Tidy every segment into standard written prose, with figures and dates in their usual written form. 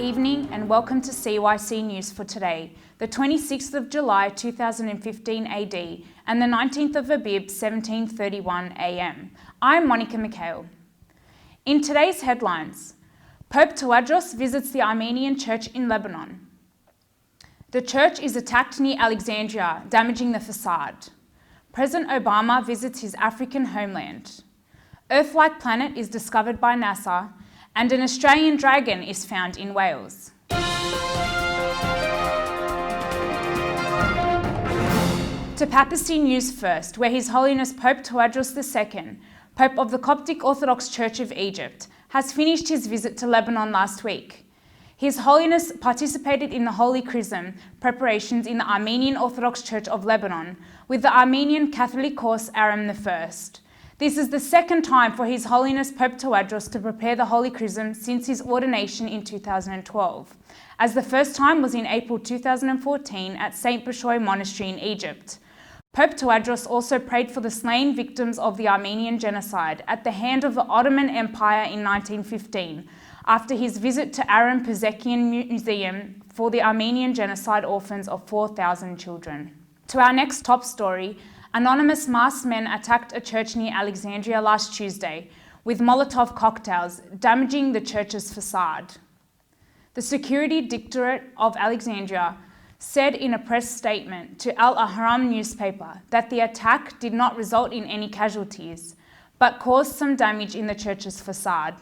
evening and welcome to CYC News for today, the 26th of July 2015 AD and the 19th of Abib 1731 AM. I'm Monica Mikhail. In today's headlines, Pope Tawadros visits the Armenian church in Lebanon. The church is attacked near Alexandria, damaging the facade. President Obama visits his African homeland. Earth-like planet is discovered by NASA, and an Australian dragon is found in Wales. To Papacy News first, where His Holiness Pope Tawadros II, Pope of the Coptic Orthodox Church of Egypt, has finished his visit to Lebanon last week. His Holiness participated in the Holy Chrism preparations in the Armenian Orthodox Church of Lebanon with the Armenian Catholicos Aram I. This is the second time for His Holiness Pope Tawadros to prepare the Holy Chrism since his ordination in 2012, as the first time was in April 2014 at St. Bashoy Monastery in Egypt. Pope Tawadros also prayed for the slain victims of the Armenian genocide at the hand of the Ottoman Empire in 1915, after his visit to Aram Pezekian Museum for the Armenian genocide orphans of 4,000 children. To our next top story, anonymous masked men attacked a church near Alexandria last Tuesday with Molotov cocktails, damaging the church's facade. The Security Directorate of Alexandria said in a press statement to Al Ahram newspaper that the attack did not result in any casualties, but caused some damage in the church's facade.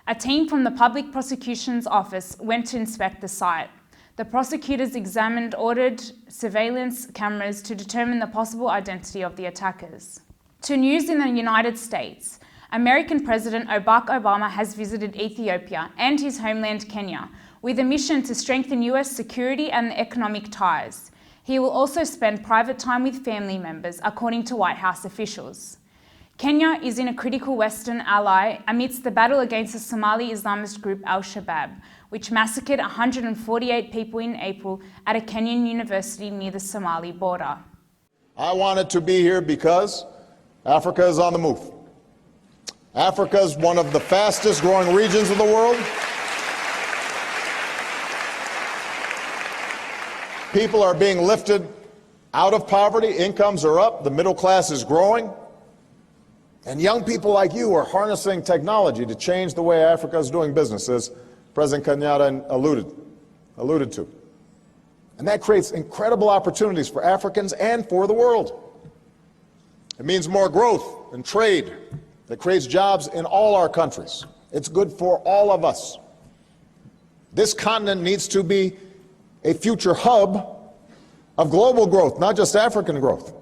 A team from the Public Prosecution's Office went to inspect the site. The prosecutors examined ordered surveillance cameras to determine the possible identity of the attackers. To news in the United States, American President Barack Obama has visited Ethiopia and his homeland Kenya with a mission to strengthen US security and economic ties. He will also spend private time with family members, according to White House officials. Kenya is in a critical Western ally amidst the battle against the Somali Islamist group Al-Shabaab, which massacred 148 people in April at a Kenyan university near the Somali border. I wanted to be here because Africa is on the move. Africa is one of the fastest growing regions of the world. People are being lifted out of poverty, incomes are up, the middle class is growing. And young people like you are harnessing technology to change the way Africa is doing business, as President Kenyatta alluded to. And that creates incredible opportunities for Africans and for the world. It means more growth and trade that creates jobs in all our countries. It's good for all of us. This continent needs to be a future hub of global growth, not just African growth.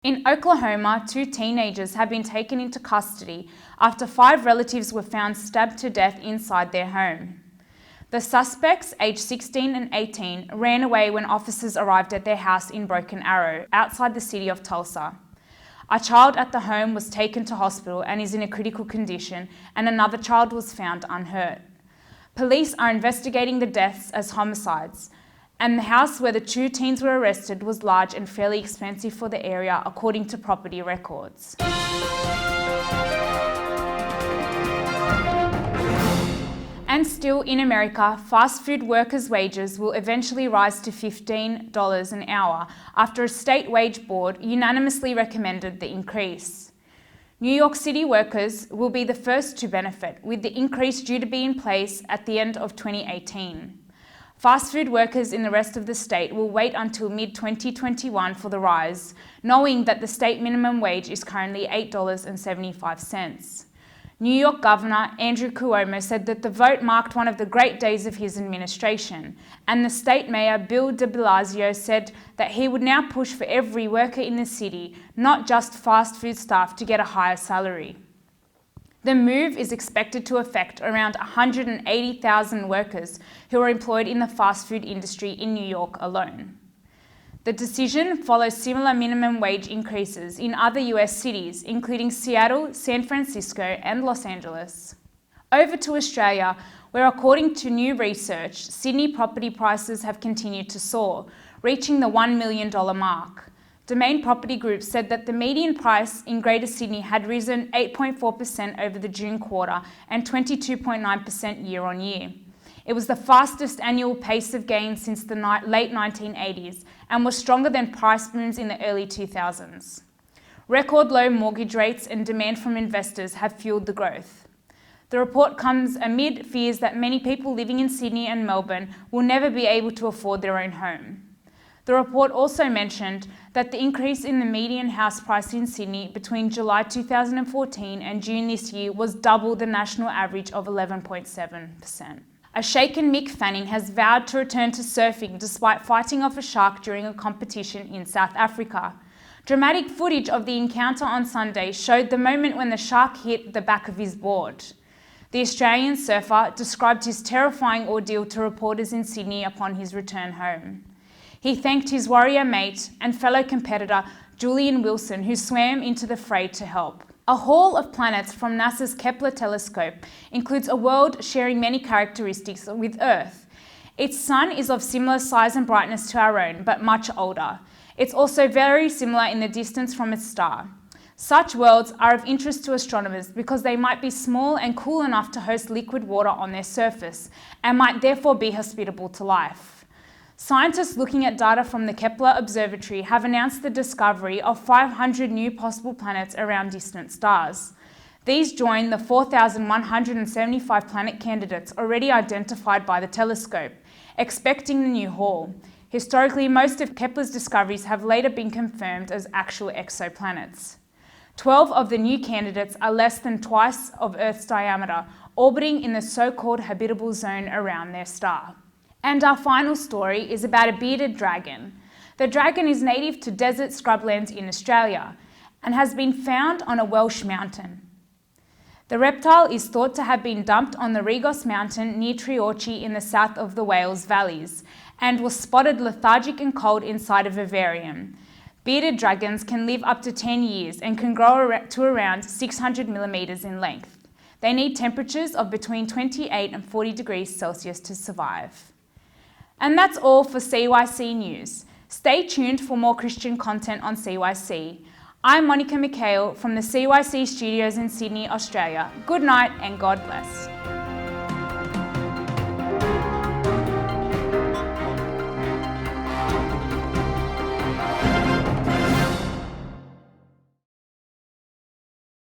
In Oklahoma, 2 teenagers have been taken into custody after 5 relatives were found stabbed to death inside their home. The suspects, aged 16 and 18, ran away when officers arrived at their house in Broken Arrow, outside the city of Tulsa. A child at the home was taken to hospital and is in a critical condition, and another child was found unhurt. Police are investigating the deaths as homicides, and the house where the 2 teens were arrested was large and fairly expensive for the area, according to property records. And still in America, fast food workers' wages will eventually rise to $15 an hour after a state wage board unanimously recommended the increase. New York City workers will be the first to benefit, with the increase due to be in place at the end of 2018. Fast food workers in the rest of the state will wait until mid-2021 for the rise, knowing that the state minimum wage is currently $8.75. New York Governor Andrew Cuomo said that the vote marked one of the great days of his administration, and the state mayor Bill de Blasio said that he would now push for every worker in the city, not just fast food staff, to get a higher salary. The move is expected to affect around 180,000 workers who are employed in the fast food industry in New York alone. The decision follows similar minimum wage increases in other US cities, including Seattle, San Francisco, and Los Angeles. Over to Australia, where according to new research, Sydney property prices have continued to soar, reaching the $1 million mark. Domain Property Group said that the median price in Greater Sydney had risen 8.4% over the June quarter and 22.9% year on year. It was the fastest annual pace of gain since the late 1980s and was stronger than price booms in the early 2000s. Record low mortgage rates and demand from investors have fueled the growth. The report comes amid fears that many people living in Sydney and Melbourne will never be able to afford their own home. The report also mentioned that the increase in the median house price in Sydney between July 2014 and June this year was double the national average of 11.7%. A shaken Mick Fanning has vowed to return to surfing despite fighting off a shark during a competition in South Africa. Dramatic footage of the encounter on Sunday showed the moment when the shark hit the back of his board. The Australian surfer described his terrifying ordeal to reporters in Sydney upon his return home. He thanked his warrior mate and fellow competitor Julian Wilson, who swam into the fray to help. A haul of planets from NASA's Kepler telescope includes a world sharing many characteristics with Earth. Its sun is of similar size and brightness to our own, but much older. It's also very similar in the distance from its star. Such worlds are of interest to astronomers because they might be small and cool enough to host liquid water on their surface and might therefore be hospitable to life. Scientists looking at data from the Kepler Observatory have announced the discovery of 500 new possible planets around distant stars. These join the 4,175 planet candidates already identified by the telescope, expecting the new haul. Historically, most of Kepler's discoveries have later been confirmed as actual exoplanets. 12 of the new candidates are less than twice of Earth's diameter, orbiting in the so-called habitable zone around their star. And our final story is about a bearded dragon. The dragon is native to desert scrublands in Australia and has been found on a Welsh mountain. The reptile is thought to have been dumped on the Regos mountain near Treorchy in the south of the Wales valleys and was spotted lethargic and cold inside a vivarium. Bearded dragons can live up to 10 years and can grow to around 600 millimetres in length. They need temperatures of between 28 and 40 degrees Celsius to survive. And that's all for CYC News. Stay tuned for more Christian content on CYC. I'm Monica McHale from the CYC studios in Sydney, Australia. Good night and God bless.